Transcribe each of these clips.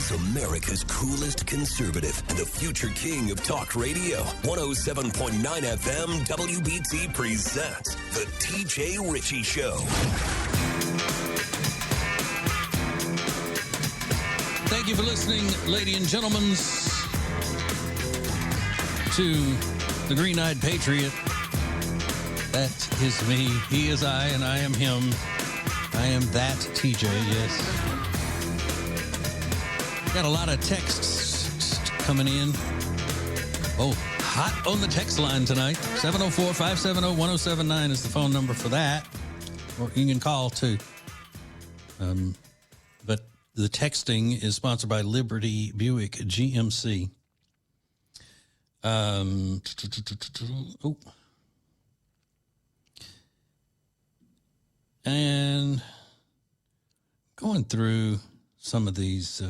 is America's coolest conservative and the future king of talk radio. 107.9 FM WBT presents The TJ Ritchie Show. Thank you for listening, ladies and gentlemen, to the Green-Eyed Patriot. That is me. He is I, and I am him. I am that TJ, yes. Got a lot of texts coming in. Oh, hot on the text line tonight. 704-570-1079 is the phone number for that. Or you can call, too. But the texting is sponsored by Liberty Buick GMC. And going through some of these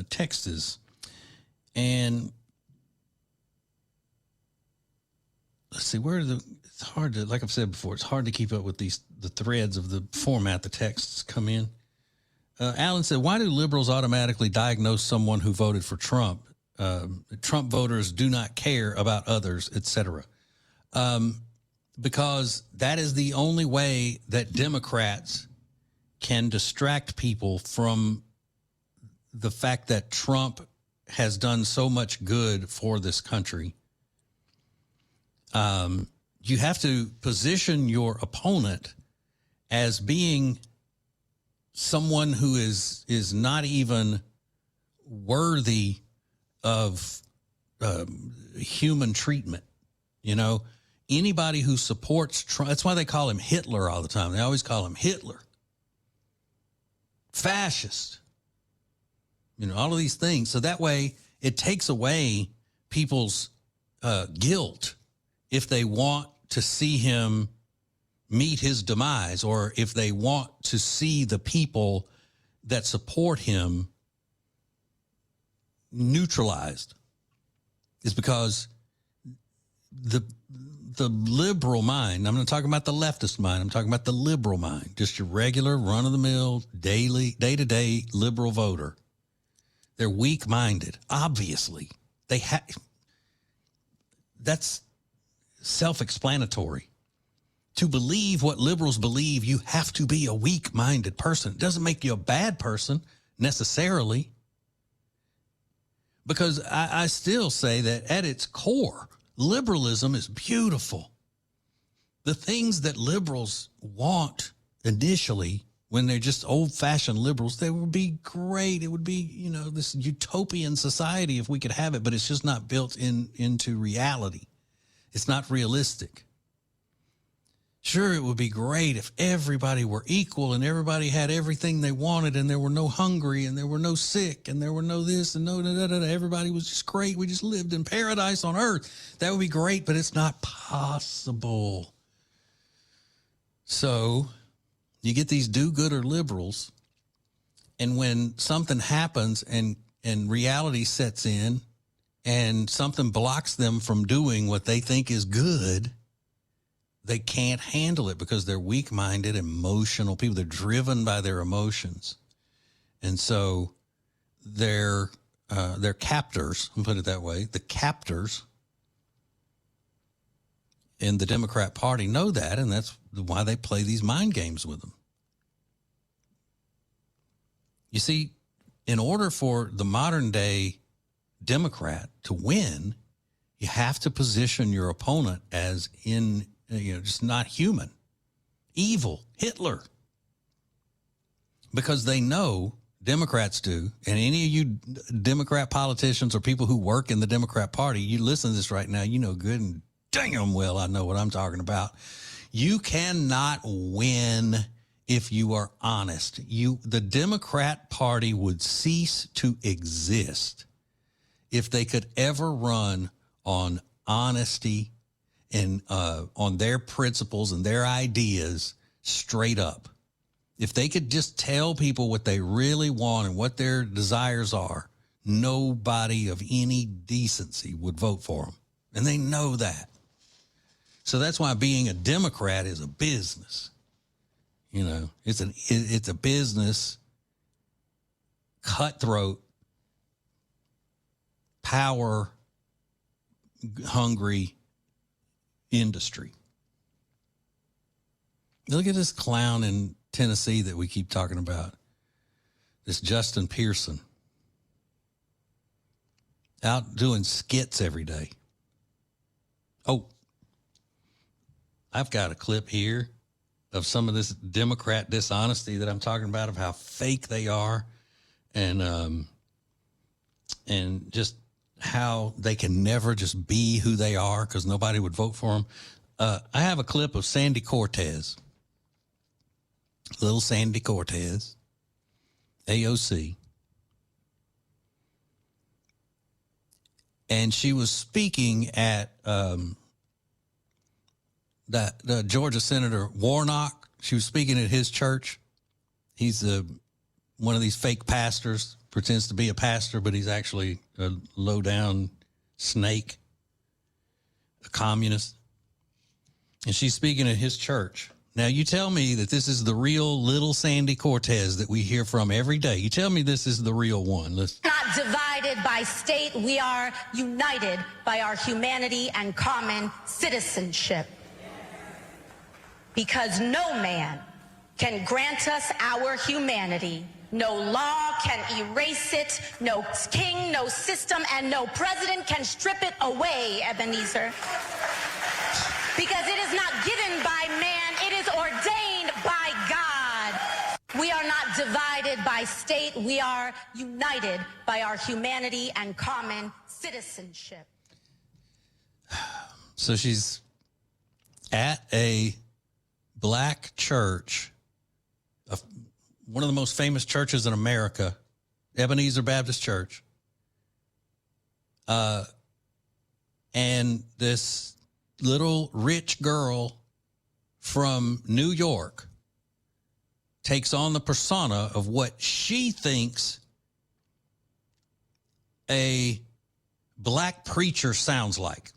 texts, and let's see it's hard to, like I've said before, it's hard to keep up with the threads of the format the texts come in. Alan said, why do liberals automatically diagnose someone who voted for Trump? Trump voters do not care about others, etc. Because that is the only way that Democrats can distract people from the fact that Trump has done so much good for this country. You have to position your opponent as being someone who is not even worthy of human treatment. You know, anybody who supports Trump, that's why they call him Hitler all the time. They always call him Hitler. Fascist. You know, all of these things. So that way it takes away people's guilt if they want to see him meet his demise, or if they want to see the people that support him neutralized. Is because the liberal mind, I'm not talking about the leftist mind, I'm talking about the liberal mind, just your regular run-of-the-mill, day-to-day liberal voter. They're weak-minded, obviously. That's self-explanatory. To believe what liberals believe, you have to be a weak-minded person. It doesn't make you a bad person, necessarily. Because I still say that at its core, liberalism is beautiful. The things that liberals want initially, when they're just old-fashioned liberals, they would be great. It would be, you know, this utopian society if we could have it, but it's just not built into reality. It's not realistic. Sure, it would be great if everybody were equal and everybody had everything they wanted and there were no hungry and there were no sick and there were no this and no da-da-da-da. Everybody was just great. We just lived in paradise on earth. That would be great, but it's not possible. So you get these do-gooder liberals, and when something happens and reality sets in and something blocks them from doing what they think is good, they can't handle it because they're weak-minded, emotional people. They're driven by their emotions. And so their captors, I'll put it that way, the captors in the Democrat Party know that, and that's why they play these mind games with them. You see, in order for the modern-day Democrat to win, you have to position your opponent as just not human, evil, Hitler. Because they know, Democrats do, and any of you Democrat politicians or people who work in the Democrat Party, you listen to this right now, you know good and damn well I know what I'm talking about. You cannot win if you are honest. The Democrat Party would cease to exist if they could ever run on honesty and on their principles and their ideas straight up. If they could just tell people what they really want and what their desires are, nobody of any decency would vote for them. And they know that. So that's why being a Democrat is a business. You know, it's a business cutthroat, power hungry industry. Look at this clown in Tennessee that we keep talking about, this Justin Pearson, out doing skits every day. Oh, I've got a clip here of some of this Democrat dishonesty that I'm talking about, of how fake they are, and just how they can never just be who they are because nobody would vote for them. I have a clip of Sandy Cortez, little Sandy Cortez, AOC. And she was speaking at the Georgia Senator Warnock. She was speaking at his church. He's one of these fake pastors, pretends to be a pastor, but he's actually a low-down snake, a communist. And she's speaking at his church. Now, you tell me that this is the real little Sandy Cortez that we hear from every day. You tell me this is the real one. Listen. Not divided by state, we are united by our humanity and common citizenship. Because no man can grant us our humanity. No law can erase it. No king, no system, and no president can strip it away, Ebenezer. Because it is not given by man, it is ordained by God. We are not divided by state, we are united by our humanity and common citizenship. So she's at a black church, one of the most famous churches in America, Ebenezer Baptist Church. And this little rich girl from New York takes on the persona of what she thinks a black preacher sounds like.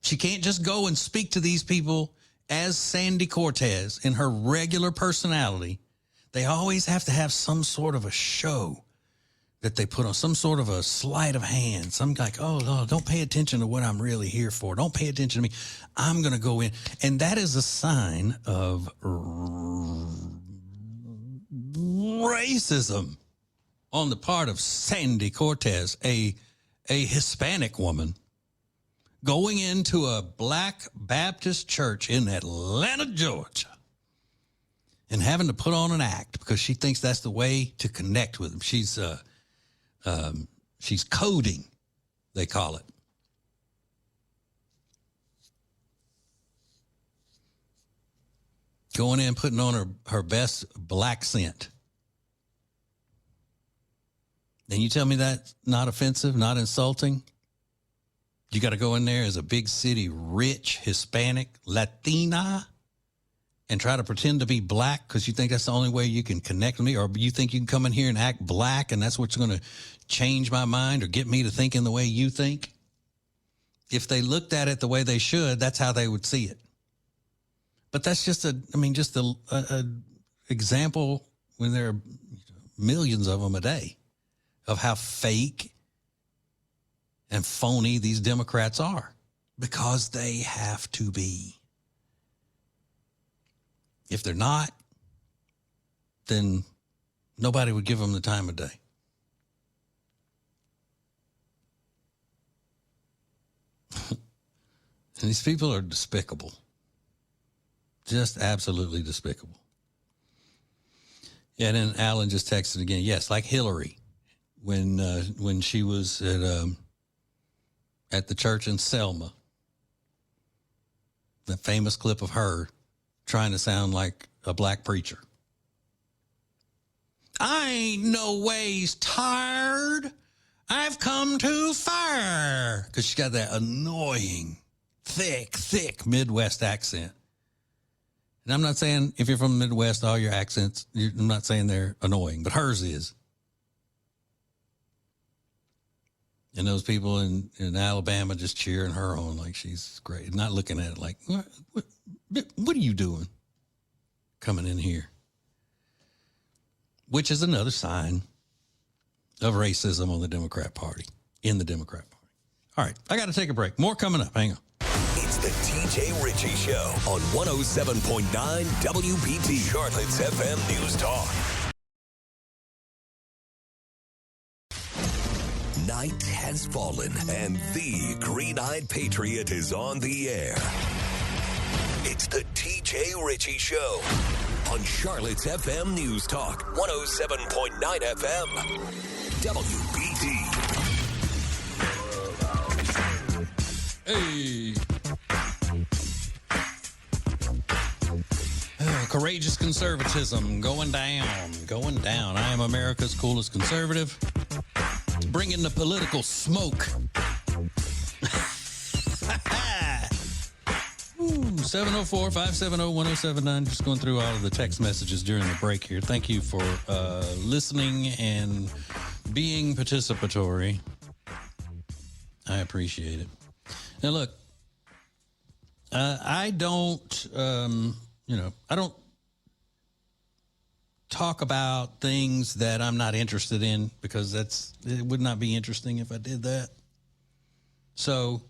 She can't just go and speak to these people as Sandy Cortez in her regular personality. They always have to have some sort of a show that they put on, some sort of a sleight of hand. Some like, oh, don't pay attention to what I'm really here for. Don't pay attention to me. I'm going to go in. And that is a sign of racism on the part of Sandy Cortez, a Hispanic woman going into a black Baptist church in Atlanta, Georgia, and having to put on an act because she thinks that's the way to connect with them. She's coding, they call it. Going in, putting on her best black scent. And you tell me that's not offensive, not insulting? You got to go in there as a big city, rich, Hispanic, Latina, and try to pretend to be black because you think that's the only way you can connect with me, or you think you can come in here and act black and that's what's going to change my mind or get me to think in the way you think? If they looked at it the way they should, that's how they would see it. But that's just a example when there are millions of them a day of how fake and phony these Democrats are, because they have to be. If they're not, then nobody would give them the time of day. And these people are despicable. Just absolutely despicable. Yeah, and then Alan just texted again. Yes, like Hillary, when she was at the church in Selma. The famous clip of her trying to sound like a black preacher. I ain't no ways tired. I've come too far. Because she's got that annoying, thick Midwest accent. And I'm not saying if you're from the Midwest, all your accents, I'm not saying they're annoying, but hers is. And those people in Alabama just cheering her on like she's great, not looking at it like, what are you doing coming in here? Which is another sign of racism on the Democrat Party, in the Democrat Party. All right, I got to take a break. More coming up. Hang on. It's the TJ Ritchie Show on 107.9 WBT, Charlotte's FM News Talk. Night has fallen, and the Green-Eyed Patriot is on the air. It's the TJ Ritchie Show on Charlotte's FM News Talk, 107.9 FM, WBT. Hey. Courageous conservatism going down, going down. I am America's coolest conservative, bringing the political smoke. 704-570-1079. Just going through all of the text messages during the break here. Thank you for listening and being participatory. I appreciate it. Now, look, I don't, I don't talk about things that I'm not interested in, because it would not be interesting if I did that. So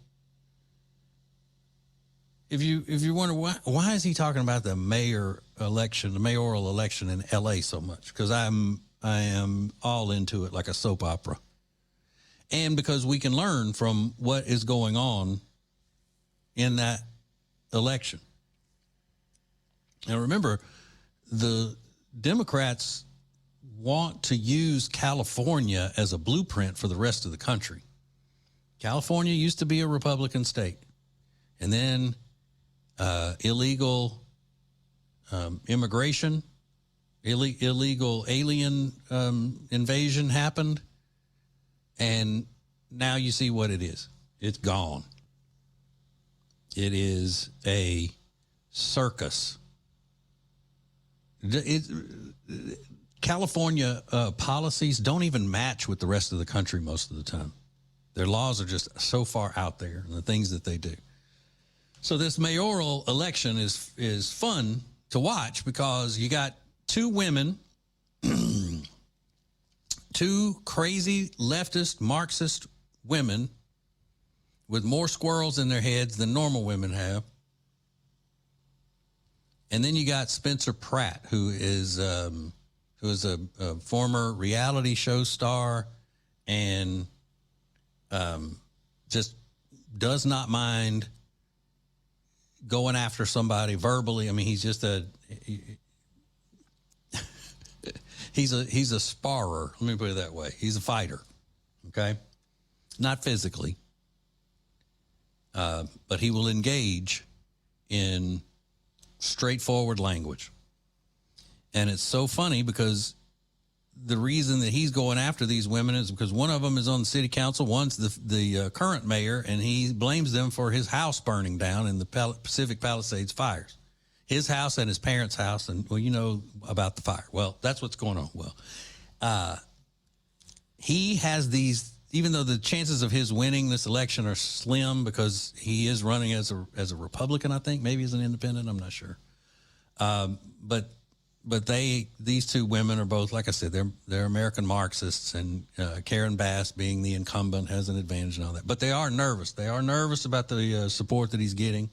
if you wonder why is he talking about the mayoral election in LA so much? Because I am all into it like a soap opera. And because we can learn from what is going on in that election. Now, remember, the Democrats want to use California as a blueprint for the rest of the country. California used to be a Republican state. And then illegal immigration, illegal alien invasion happened. And now you see what it is. It's gone. It is a circus. California policies don't even match with the rest of the country most of the time. Their laws are just so far out there, and the things that they do. So this mayoral election is fun to watch, because you got two women, two crazy leftist Marxist women with more squirrels in their heads than normal women have. And then you got Spencer Pratt, who is a former reality show star, and just does not mind going after somebody verbally. I mean, he's just he's a sparrer. Let me put it that way. He's a fighter. Okay, not physically, but he will engage in straightforward language. And it's so funny, because the reason that he's going after these women is because one of them is on the city council, one's the current mayor, and he blames them for his house burning down in the Pacific Palisades fires. His house and his parents' house, and, well, you know about the fire. Well, that's what's going on. Well, he has these, even though the chances of his winning this election are slim, because he is running as a Republican, I think, maybe as an independent, I'm not sure. But these two women are both, like I said, they're American Marxists, and Karen Bass, being the incumbent, has an advantage and all that. But they are nervous. They are nervous about the support that he's getting,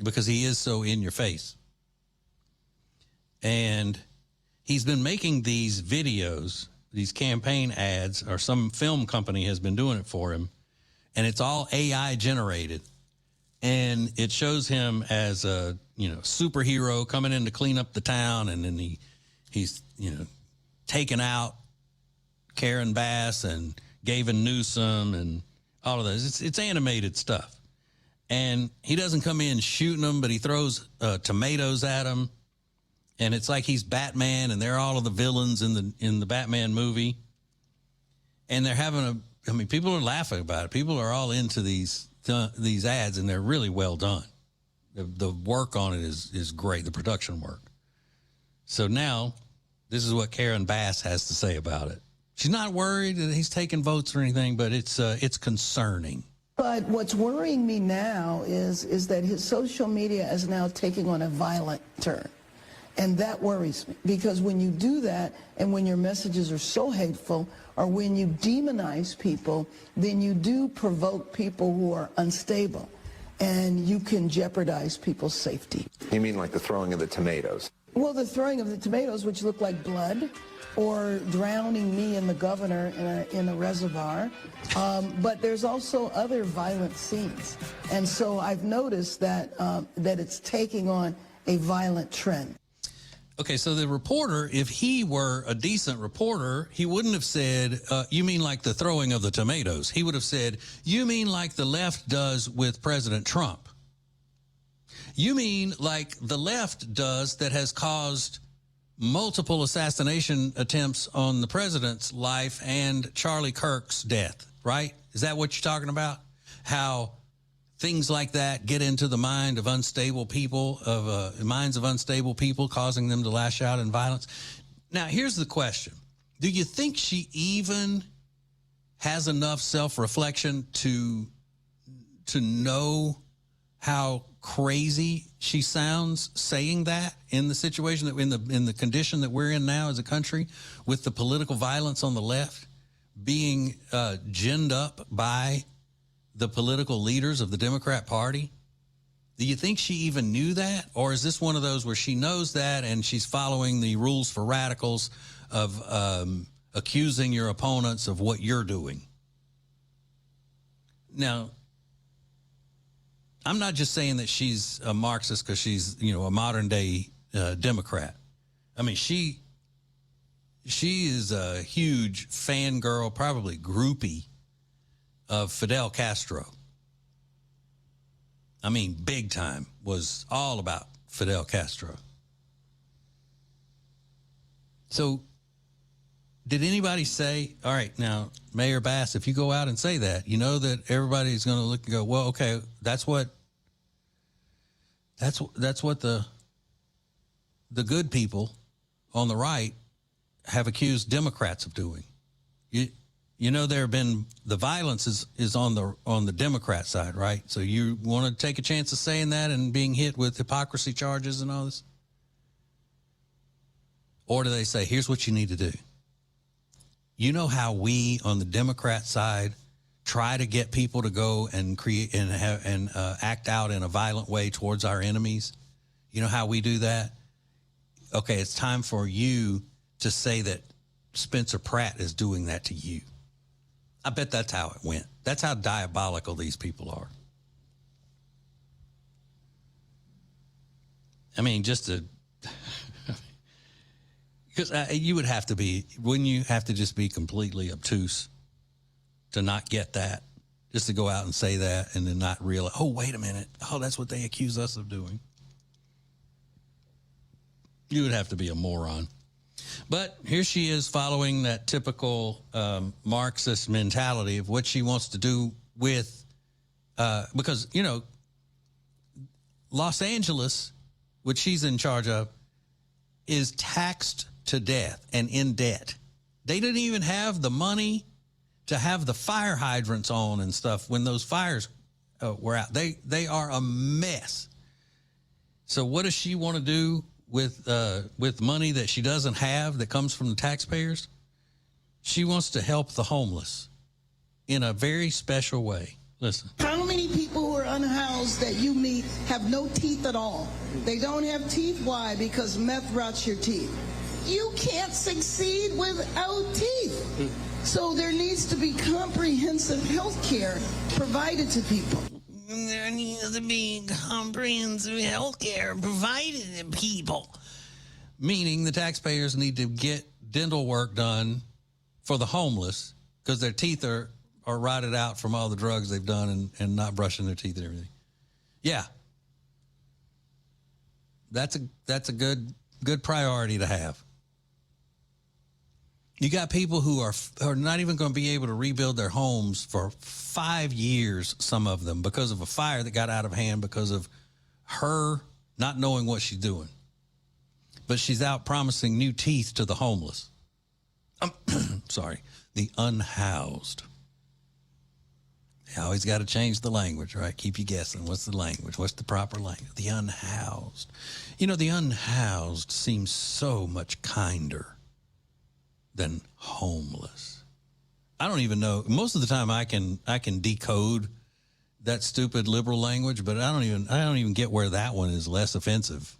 because he is so in your face. And he's been making these videos, these campaign ads, or some film company has been doing it for him, and it's all AI generated. And it shows him as a, superhero coming in to clean up the town, and then he's taking out Karen Bass and Gavin Newsom and all of those. It's animated stuff. And he doesn't come in shooting them, but he throws tomatoes at them. And it's like he's Batman, and they're all of the villains in the Batman movie. And they're having people are laughing about it. People are all into these ads, and they're really well done. The work on it is great, the production work. So now, this is what Karen Bass has to say about it. She's not worried that he's taking votes or anything, but it's concerning. But what's worrying me now is that his social media is now taking on a violent turn. And that worries me, because when you do that and when your messages are so hateful, or when you demonize people, then you do provoke people who are unstable, and you can jeopardize people's safety. You mean like the throwing of the tomatoes? Well, the throwing of the tomatoes, which look like blood, or drowning me and the governor in a reservoir. But there's also other violent scenes. And so I've noticed that, that it's taking on a violent trend. Okay, so the reporter, if he were a decent reporter, he wouldn't have said, you mean like the throwing of the tomatoes. He would have said, you mean like the left does with President Trump. You mean like the left does that has caused multiple assassination attempts on the president's life and Charlie Kirk's death, right? Is that what you're talking about? How things like that get into the mind of unstable people, minds of unstable people, causing them to lash out in violence. Now, here's the question. Do you think she even has enough self-reflection to know how crazy she sounds saying that in the situation that in the condition that we're in now as a country, with the political violence on the left being ginned up by the political leaders of the Democrat Party? Do you think she even knew that? Or is this one of those where she knows that and she's following the rules for radicals of accusing your opponents of what you're doing? Now, I'm not just saying that she's a Marxist because she's, a modern day Democrat. I mean, she is a huge fangirl, probably groupie of Fidel Castro. I mean, big time, was all about Fidel Castro. So did anybody say, all right, now, Mayor Bass, if you go out and say that, you know that everybody's going to look and go, well, okay, that's what the good people on the right have accused Democrats of doing. You know, there have been, the violence is on the Democrat side, right? So you want to take a chance of saying that and being hit with hypocrisy charges and all this? Or do they say, here's what you need to do? You know how we on the Democrat side try to get people to go and create and act out in a violent way towards our enemies? You know how we do that? Okay, it's time for you to say that Spencer Pratt is doing that to you. I bet that's how it went. That's how diabolical these people are. I mean, just to, because you would have to be, wouldn't you have to just be completely obtuse to not get that, just to go out and say that and then not realize, oh, wait a minute. Oh, that's what they accuse us of doing. You would have to be a moron. But here she is following that typical Marxist mentality of what she wants to do with, because, Los Angeles, which she's in charge of, is taxed to death and in debt. They didn't even have the money to have the fire hydrants on and stuff when those fires were out. They are a mess. So what does she want to do with money that she doesn't have that comes from the taxpayers? She wants to help the homeless in a very special way. Listen. How many people who are unhoused that you meet have no teeth at all? They don't have teeth. Why? Because meth rots your teeth. You can't succeed without teeth. So there needs to be comprehensive health care provided to people. There needs to be comprehensive health care provided to people. Meaning the taxpayers need to get dental work done for the homeless because their teeth are rotted out from all the drugs they've done and not brushing their teeth and everything. Yeah. That's a good priority to have. You got people who are not even going to be able to rebuild their homes for 5 years, some of them, because of a fire that got out of hand because of her not knowing what she's doing. But she's out promising new teeth to the homeless. The unhoused. You always got to change the language, right? Keep you guessing. What's the language? What's the proper language? The unhoused. You know, the unhoused seems so much kinder than homeless. I don't even know. Most of the time I can decode that stupid liberal language, but I don't even get where that one is less offensive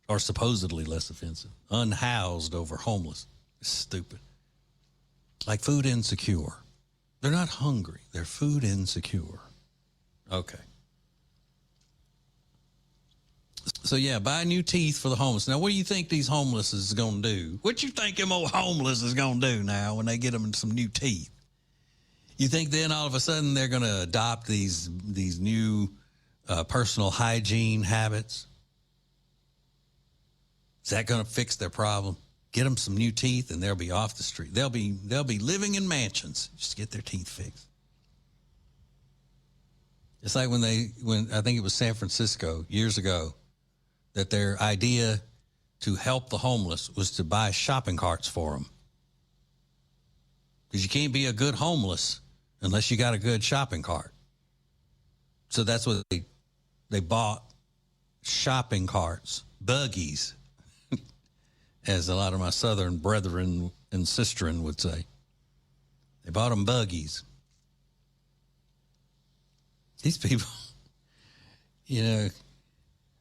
or supposedly less offensive. Unhoused over homeless. It's stupid. Like food insecure. They're not hungry. They're food insecure. Okay. So, yeah, buy new teeth for the homeless. Now, what do you think these homeless is going to do? What you think them old homeless is going to do now when they get them some new teeth? You think then all of a sudden they're going to adopt these new personal hygiene habits? Is that going to fix their problem? Get them some new teeth and they'll be off the street. They'll be living in mansions. Just get their teeth fixed. It's like when I think it was San Francisco years ago, that their idea to help the homeless was to buy shopping carts for them. Because you can't be a good homeless unless you got a good shopping cart. So that's what they bought, shopping carts, buggies, as a lot of my southern brethren and sisterin would say. They bought them buggies. These people, you know,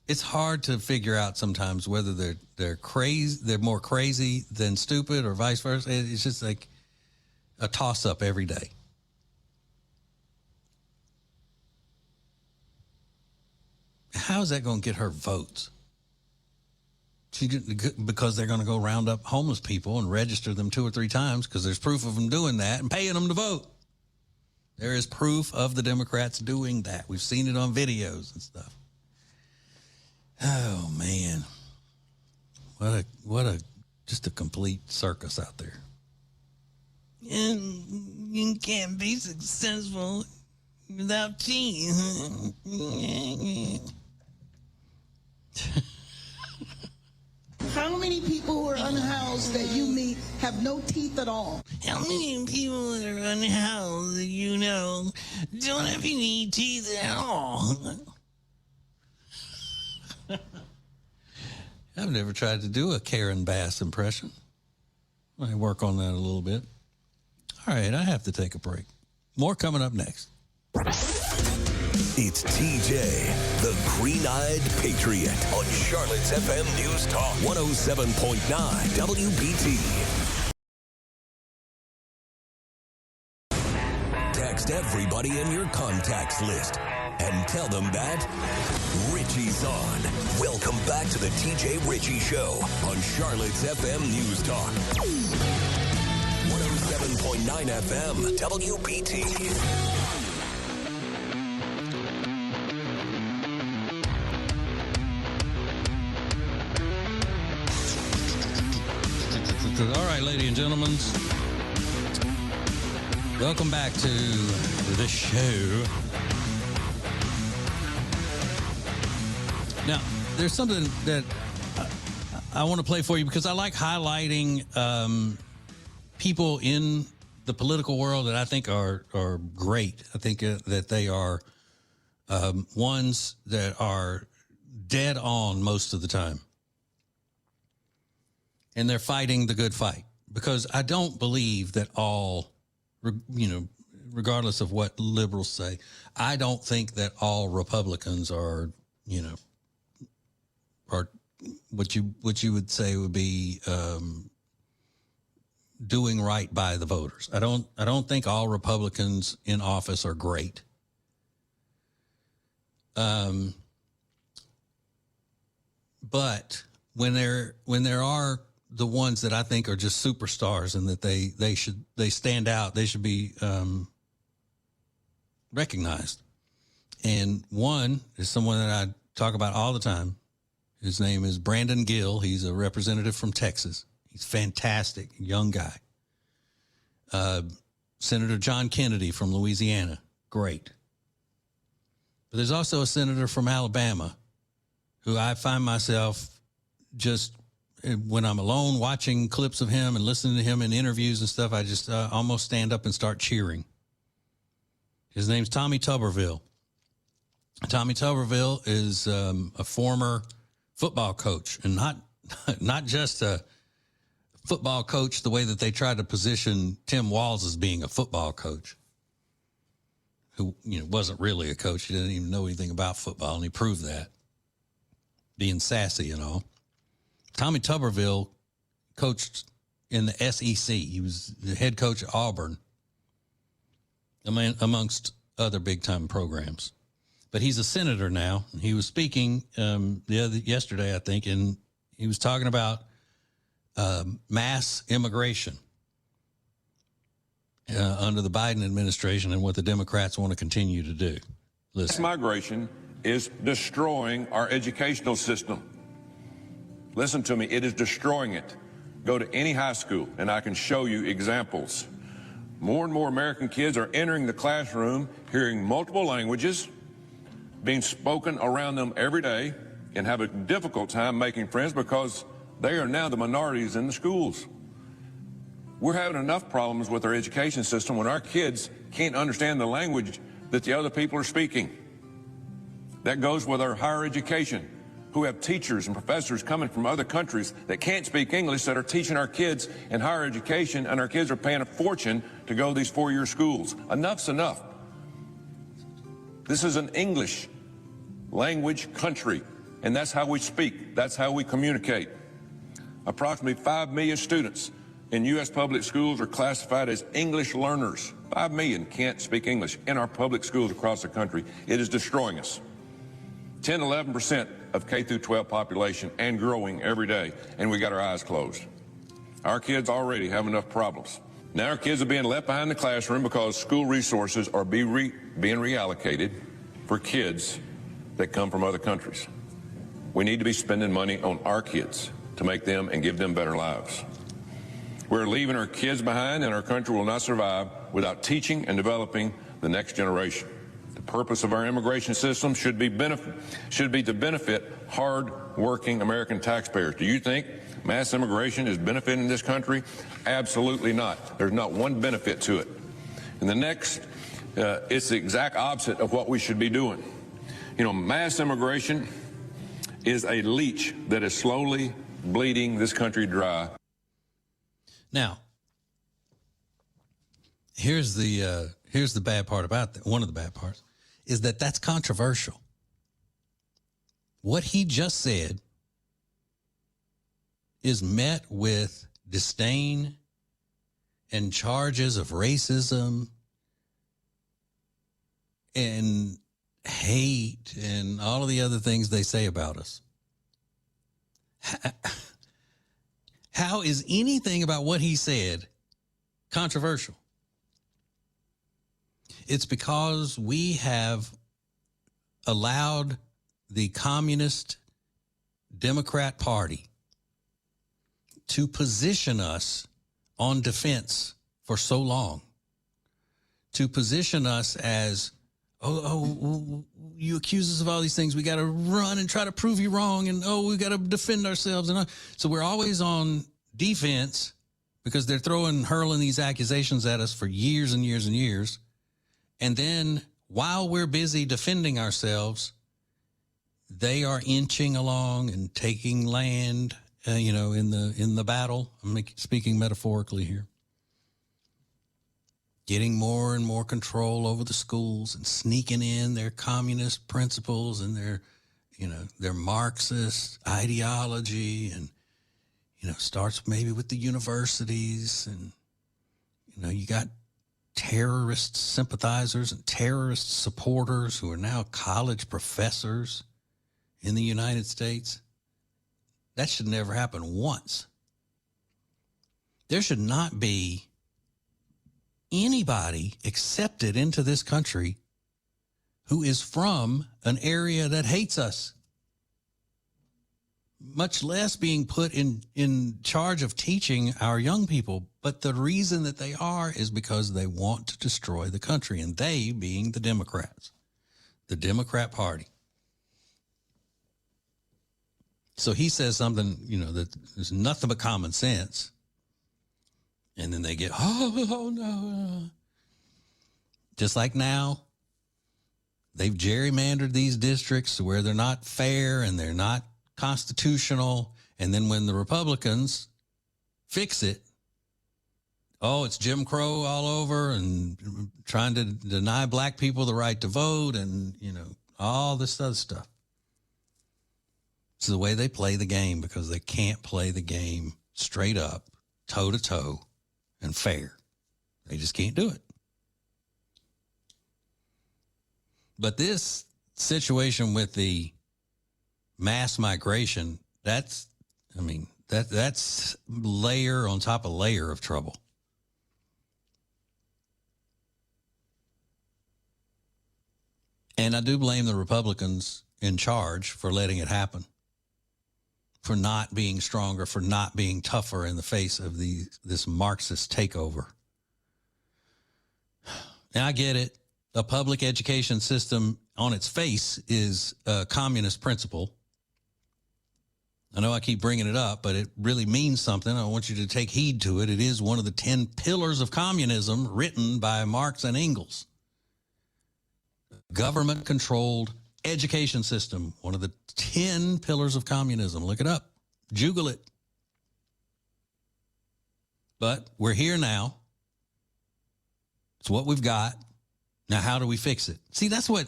it's hard to figure out sometimes whether they're crazy, they're more crazy than stupid, or vice versa. It's just like a toss-up every day. How is that going to get her votes? Because they're going to go round up homeless people and register them 2 or 3 times because there's proof of them doing that and paying them to vote. There is proof of the Democrats doing that. We've seen it on videos and stuff. Oh, man. Just a complete circus out there. You can't be successful without teeth. How many people who are unhoused that you meet have no teeth at all? How many people that are unhoused that you know don't have any teeth at all? I've never tried to do a Karen Bass impression. I work on that a little bit. All right, I have to take a break. More coming up next. It's TJ, the Green-Eyed Patriot, on Charlotte's FM News Talk 107.9 WBT. Text everybody in your contacts list and tell them that Ritchie's on. Welcome back to the TJ Ritchie Show on Charlotte's FM News Talk 107.9 FM WBT. All right, ladies and gentlemen, welcome back to the show. Now, there's something that I want to play for you because I like highlighting people in the political world that I think are great. I think that they are ones that are dead on most of the time. And they're fighting the good fight, because I don't believe that all, regardless of what liberals say, I don't think that all Republicans are, are what you would say would be doing right by the voters. I don't think all Republicans in office are great. But when there are the ones that I think are just superstars and that they stand out, they should be recognized. And one is someone that I talk about all the time. His name is Brandon Gill. He's a representative from Texas. He's fantastic, young guy. Senator John Kennedy from Louisiana, great. But there's also a senator from Alabama who I find myself just, when I'm alone watching clips of him and listening to him in interviews and stuff, I just almost stand up and start cheering. His name's Tommy Tuberville. Tommy Tuberville is a former football coach, and not just a football coach the way that they tried to position Tim Walz as being a football coach, who wasn't really a coach. He didn't even know anything about football, and he proved that, being sassy and all. Tommy Tuberville coached in the SEC. He was the head coach at Auburn, amongst other big-time programs. But he's a senator now. He was speaking yesterday, I think, and he was talking about mass immigration under the Biden administration and what the Democrats want to continue to do. Listen. Mass migration is destroying our educational system. Listen to me, it is destroying it. Go to any high school and I can show you examples. More and more American kids are entering the classroom hearing multiple languages being spoken around them every day and have a difficult time making friends because they are now the minorities in the schools. We're having enough problems with our education system when our kids can't understand the language that the other people are speaking. That goes with our higher education, who have teachers and professors coming from other countries that can't speak English that are teaching our kids in higher education, and our kids are paying a fortune to go to these four-year schools. Enough's enough. This is an English language country, and that's how we speak. That's how we communicate. Approximately 5 million students in U.S. public schools are classified as English learners. 5 million can't speak English in our public schools across the country. It is destroying us. 10, 11% of K through 12 population and growing every day, and we got our eyes closed. Our kids already have enough problems. Now our kids are being left behind the classroom because school resources are being reallocated for kids that come from other countries. We need to be spending money on our kids to make them and give them better lives. We're leaving our kids behind, and our country will not survive without teaching and developing the next generation. The purpose of our immigration system should be to benefit hard-working American taxpayers. Do you think mass immigration is benefiting this country? Absolutely not. There's not one benefit to it. And the next, it's the exact opposite of what we should be doing. Mass immigration is a leech that is slowly bleeding this country dry. Now, here's the bad part about that. One of the bad parts is that that's controversial. What he just said is met with disdain and charges of racism and hate and all of the other things they say about us. How is anything about what he said controversial? It's because we have allowed the Communist Democrat Party to position us on defense for so long, to position us as, oh, you accuse us of all these things. We got to run and try to prove you wrong. And, we got to defend ourselves. And so we're always on defense because they're hurling these accusations at us for years and years and years. And then while we're busy defending ourselves, they are inching along and taking land, in the battle. I'm speaking metaphorically here. Getting more and more control over the schools and sneaking in their communist principles and their Marxist ideology, and starts maybe with the universities, and you got terrorist sympathizers and terrorist supporters who are now college professors in the United States. That should never happen once. There should not be anybody accepted into this country who is from an area that hates us, much less being put in charge of teaching our young people. But the reason that they are is because they want to destroy the country, and they being the Democrats, the Democrat Party. So he says something, that is nothing but common sense. And then they get, oh no. Just like now, They've gerrymandered these districts to where they're not fair and they're not constitutional. And then when the Republicans fix it, oh, it's Jim Crow all over and trying to deny black people the right to vote and, you know, all this other stuff. It's the way they play the game because they can't play the game straight up, toe to toe, and fair. They just can't do it. But this situation with the mass migration, that's layer on top of layer of trouble. And I do blame the Republicans in charge for letting it happen, for not being stronger, for not being tougher in the face of this Marxist takeover. And I get it. A public education system on its face is a communist principle. I know I keep bringing it up, but it really means something. I want you to take heed to it. It is one of the 10 pillars of communism written by Marx and Engels. Government-controlled education system, one of the 10 pillars of communism. Look it up. Google it. But we're here now. It's what we've got. Now, how do we fix it? See, that's what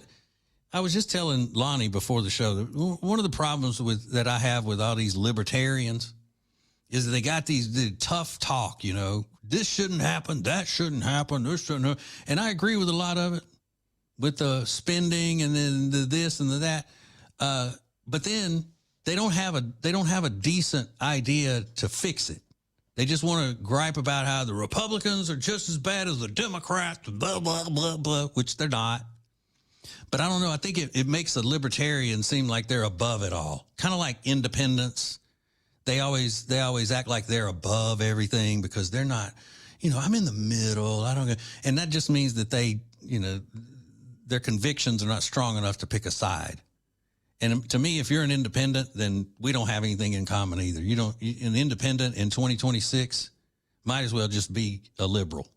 I was just telling Lonnie before the show. One of the problems that I have with all these libertarians is that they got the tough talk, you know, this shouldn't happen, that shouldn't happen, this shouldn't happen. And I agree with a lot of it, with the spending and then the this and the that. But then they don't have a decent idea to fix it. They just want to gripe about how the Republicans are just as bad as the Democrats, blah, blah, blah, blah, which they're not. But I don't know. I think it makes a libertarian seem like they're above it all. Kind of like independents. They always act like they're above everything because they're not, you know, I'm in the middle. And that just means that they, you know, their convictions are not strong enough to pick a side. And to me, if you're an independent, then we don't have anything in common either. An independent in 2026 might as well just be a liberal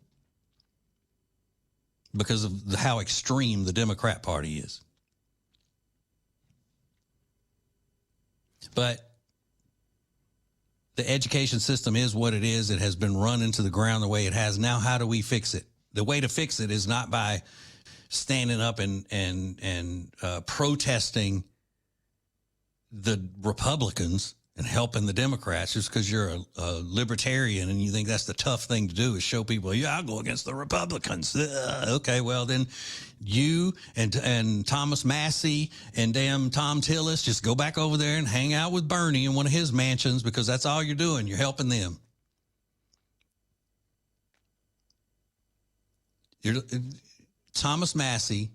because of how extreme the Democrat Party is. But the education system is what it is. It has been run into the ground the way it has. Now, how do we fix it? The way to fix it is not by standing up and protesting the Republicans and helping the Democrats just because you're a libertarian and you think that's the tough thing to do is show people, yeah, I'll go against the Republicans. Okay, well, then you and Thomas Massey and damn Tom Tillis just go back over there and hang out with Bernie in one of his mansions because that's all you're doing. You're helping them. Thomas Massey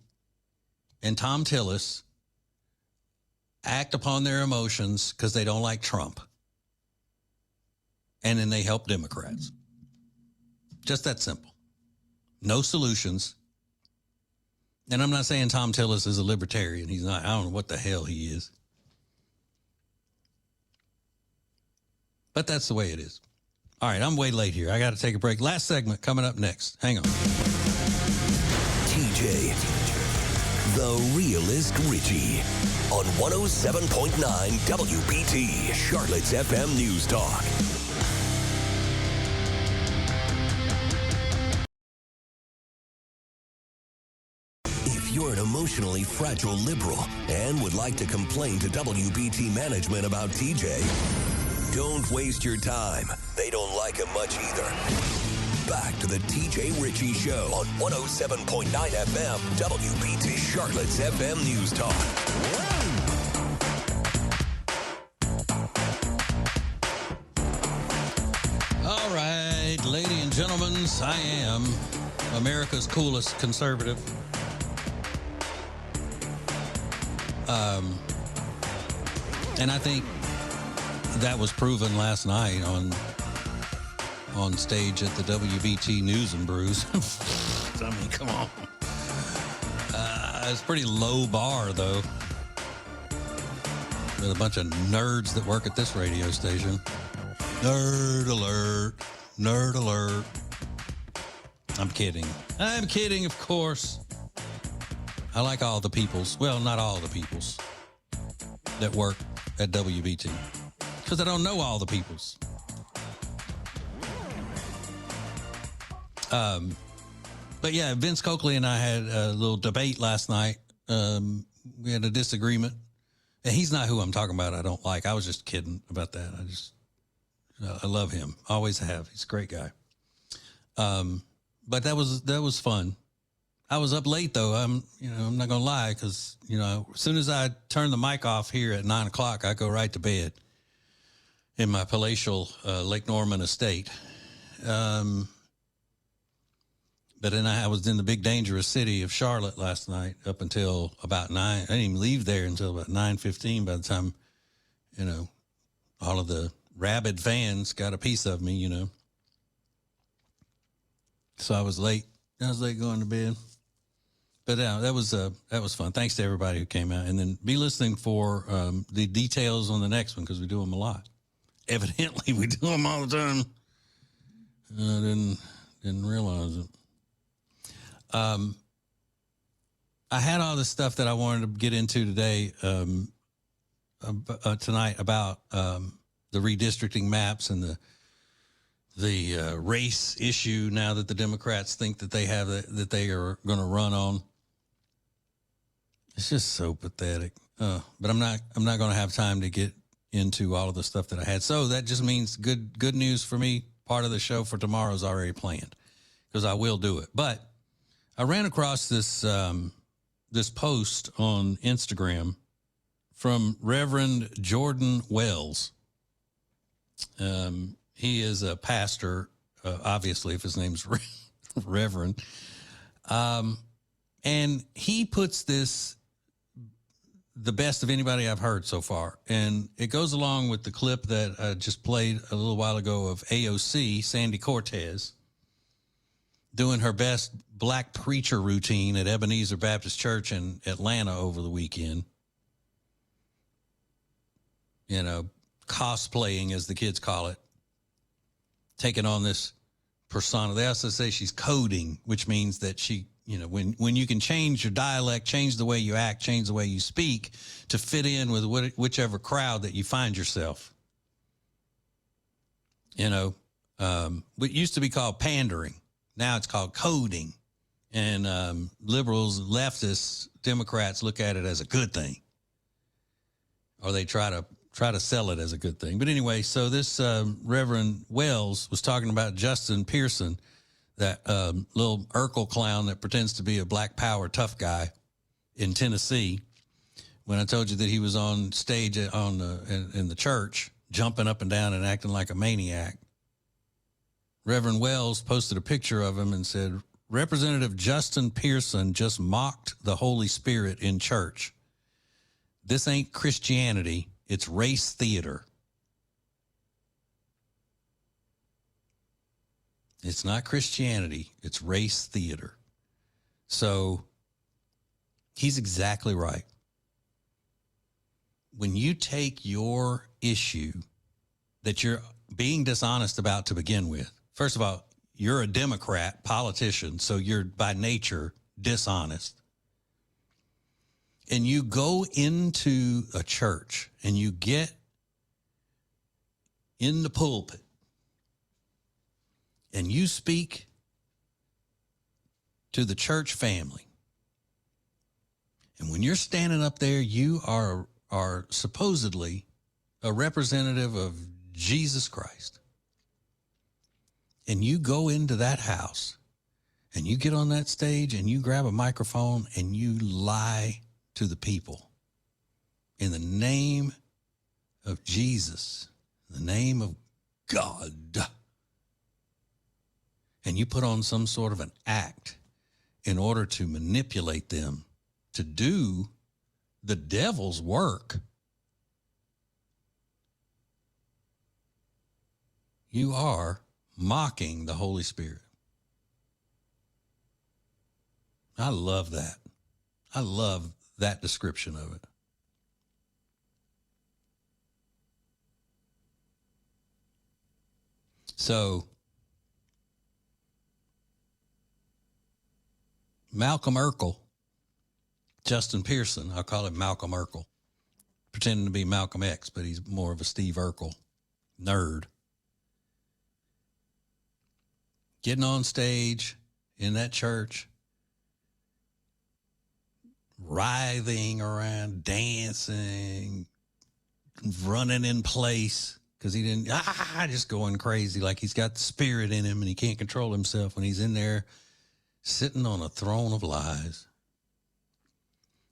and Tom Tillis act upon their emotions because they don't like Trump. And then they help Democrats. Just that simple. No solutions. And I'm not saying Tom Tillis is a libertarian. He's not. I don't know what the hell he is. But that's the way it is. All right, I'm way late here. I got to take a break. Last segment coming up next. Hang on. TJ, the realist Ritchie, on 107.9 WPT, Charlotte's FM News Talk. If you're an emotionally fragile liberal and would like to complain to WBT management about TJ, don't waste your time. They don't like him much either. Back to the TJ Ritchie Show on 107.9 FM, WBT, Charlotte's FM News Talk. All right, ladies and gentlemen, I am America's coolest conservative. And I think that was proven last night on stage at the WBT News and Brews. I mean, come on. It's a pretty low bar, though. With a bunch of nerds that work at this radio station. Nerd alert. Nerd alert. I'm kidding. I'm kidding, of course. I like all the peoples. Well, not all the peoples that work at WBT because I don't know all the peoples. But yeah, Vince Coakley and I had a little debate last night. We had a disagreement. And he's not who I'm talking about. I don't like. I was just kidding about that. I love him. Always have. He's a great guy. But that was fun. I was up late though. I'm not gonna lie because as soon as I turn the mic off here at 9:00, I go right to bed in my palatial Lake Norman estate. But then I was in the big dangerous city of Charlotte last night up until about 9. I didn't even leave there until about 9:15 by the time, all of the rabid fans got a piece of me, So I was late. I was late going to bed. But that was fun. Thanks to everybody who came out. And then be listening for the details on the next one because we do them a lot. Evidently, we do them all the time. I didn't realize it. I had all this stuff that I wanted to get into today, tonight about the redistricting maps and the race issue. Now that the Democrats think that that they are going to run on, it's just so pathetic. But I'm not going to have time to get into all of the stuff that I had. So that just means good news for me. Part of the show for tomorrow is already planned because I will do it, but. I ran across this post on Instagram from Reverend Jordan Wells. He is a pastor, obviously, if his name's Reverend. And he puts this, the best of anybody I've heard so far. And it goes along with the clip that I just played a little while ago of AOC, Sandy Cortez, doing her best black preacher routine at Ebenezer Baptist Church in Atlanta over the weekend. Cosplaying, as the kids call it, taking on this persona. They also say she's coding, which means that she, when you can change your dialect, change the way you act, change the way you speak to fit in with whichever crowd that you find yourself. What used to be called pandering. Now it's called coding, and liberals, leftists, Democrats look at it as a good thing, or they try to sell it as a good thing. But anyway, so this Reverend Wells was talking about Justin Pearson, that little Urkel clown that pretends to be a Black Power tough guy in Tennessee. When I told you that he was on stage in the church, jumping up and down and acting like a maniac. Reverend Wells posted a picture of him and said, Representative Justin Pearson just mocked the Holy Spirit in church. This ain't Christianity, it's race theater. It's not Christianity, it's race theater. So he's exactly right. When you take your issue that you're being dishonest about to begin with, first of all, you're a Democrat politician, so you're by nature dishonest. And you go into a church and you get in the pulpit and you speak to the church family. And when you're standing up there, you are supposedly a representative of Jesus Christ. And you go into that house and you get on that stage and you grab a microphone and you lie to the people in the name of Jesus, in the name of God. And you put on some sort of an act in order to manipulate them to do the devil's work. You are mocking the Holy Spirit. I love that. I love that description of it. So, Malcolm Urkel Justin Pearson, I'll call him Malcolm Urkel, pretending to be Malcolm X, but he's more of a Steve Urkel nerd. Getting on stage in that church, writhing around, dancing, running in place because he didn't, just going crazy like he's got the spirit in him and he can't control himself when he's in there sitting on a throne of lies.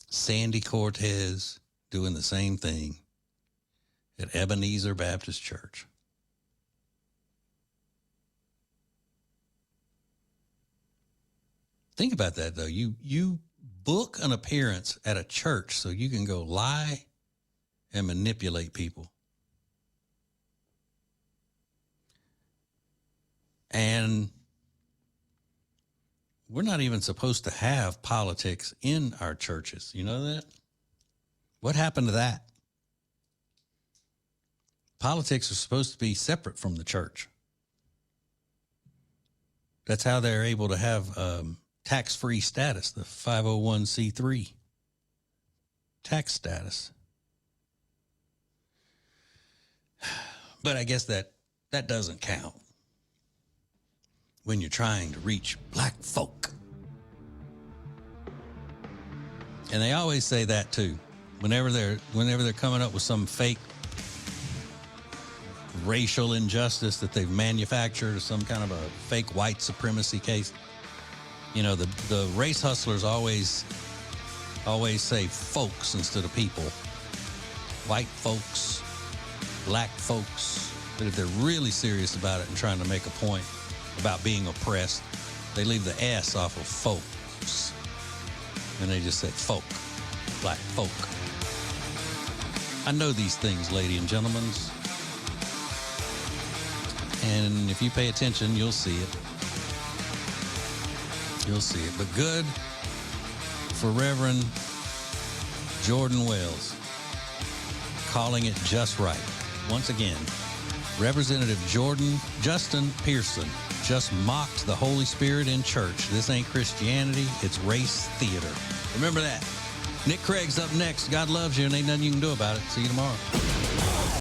Sandy Cortez doing the same thing at Ebenezer Baptist Church. Think about that, though. You book an appearance at a church so you can go lie and manipulate people. And we're not even supposed to have politics in our churches. You know that? What happened to that? Politics are supposed to be separate from the church. That's how they're able to have tax-free status, the 501c3 tax status. But I guess that doesn't count when you're trying to reach black folk. And they always say that too. Whenever they're coming up with some fake racial injustice that they've manufactured or some kind of a fake white supremacy case, you know, the race hustlers always say folks instead of people. White folks, black folks. But if they're really serious about it and trying to make a point about being oppressed, they leave the S off of folks. And they just say folk, black folk. I know these things, ladies and gentlemen. And if you pay attention, you'll see it. You'll see it. But good for Reverend Jordan Wells, calling it just right. Once again, Representative Justin Pearson just mocked the Holy Spirit in church. This ain't Christianity, it's race theater. Remember that. Nick Craig's up next. God loves you and ain't nothing you can do about it. See you tomorrow.